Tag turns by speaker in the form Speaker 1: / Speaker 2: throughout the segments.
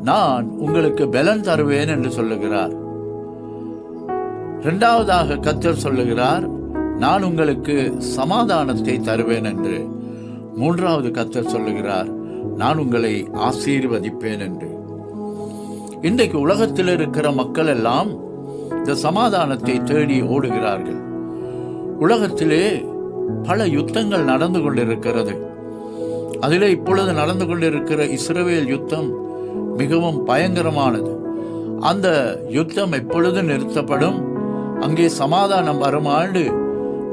Speaker 1: நான் உங்களுக்கு பலன் தருவேன் என்று சொல்லுகிறார். இரண்டாவதாக கர்த்தர் சொல்லுகிறார், நான் உங்களுக்கு சமாதானத்தை தருவேன் என்று. மூன்றாவது கர்த்தர் சொல்லுகிறார், நான் உங்களை ஆசீர்வதிப்பேன் என்று. இன்றைக்கு உலகத்தில் இருக்கிற மக்கள் எல்லாம் இந்த சமாதானத்தை தேடி ஓடுகிறார்கள். உலகத்திலே பல யுத்தங்கள் நடந்து கொண்டிருக்கிறது. அதிலே இப்பொழுது நடந்து கொண்டிருக்கிற இஸ்ரவேல் யுத்தம் மிகவும் பயங்கரமானது. அந்த யுத்தம் எப்பொழுது நிறுத்தப்படும், அங்கே சமாதானம் வருமாண்டு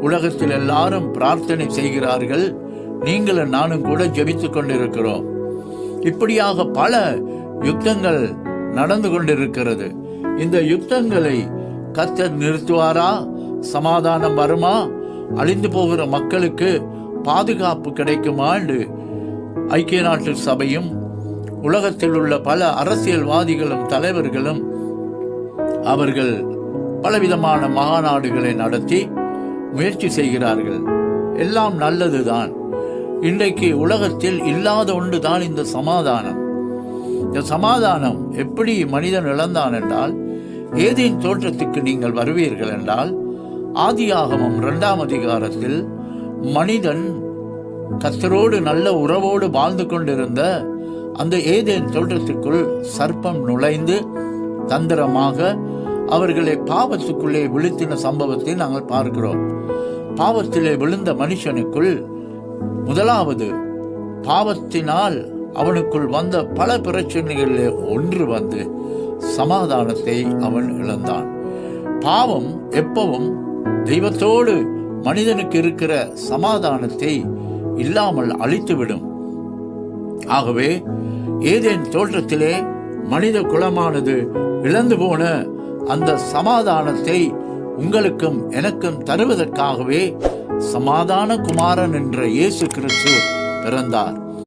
Speaker 1: உலகத்தில் எல்லாரும் பிரார்த்தனை செய்கிறார்கள். நீங்களும் நானும் கூட ஜெபித்துக் கொண்டிருக்கிறோம். இப்படியாக பல யுத்தங்கள் நடந்து கொண்டிருக்கிறது. இந்த யுத்தங்களை கர்த்தர் நிறுத்துவாரா? சமாதானம் வருமா? அழிந்து போகிற மக்களுக்கு பாதுகாப்பு கிடைக்குமா என்று ஐக்கிய நாட்டு சபையும் உலகத்தில் உள்ள பல அரசியல்வாதிகளும் தலைவர்களும் அவர்கள் பலவிதமான மாநாடுகளை நடத்தி முயற்சி செய்கிறார்கள். எல்லாம் நல்லதுதான். இன்றைக்கு உலகத்தில் இல்லாத ஒன்றுதான் இந்த சமாதானம். இந்த சமாதானம் எப்படி மனிதன் இழந்தான் என்றால், ஏதேன் தோற்றத்துக்கு நீங்கள் வருவீர்கள் என்றால், ஆதியாகமம் 2ஆம் அதிகாரத்தில் மனிதன் கர்த்தரோடு நல்ல உறவோடு வாழ்ந்து கொண்டிருந்த அந்த ஏதேன் தோற்றத்துக்குள் சர்ப்பம் நுழைந்து தந்திரமாக அவர்களை பாவத்துக்குள்ளே விழுத்தின சம்பவத்தை நாங்கள் பார்க்கிறோம். பாவத்திலே விழுந்த மனுஷனுக்குள் முதலாவது பாவத்தினால் அவனுக்குள் வந்த பல பிரச்சனைகளிலே ஒன்று வந்து சமாதானத்தை அவன் இழந்தான். பாவம் எப்பவும் தெய்வத்தோடு மனிதனுக்கு இருக்கிற சமாதானத்தை இல்லாமல் அழித்துவிடும். ஆகவே ஏதேன் தோற்றத்திலே மனித குலமானது இழந்து போன அந்த சமாதானத்தை உங்களுக்கும் எனக்கும் தருவதற்காகவே சமாதான குமாரன் என்ற இயேசு கிறிஸ்து பிறந்தார்.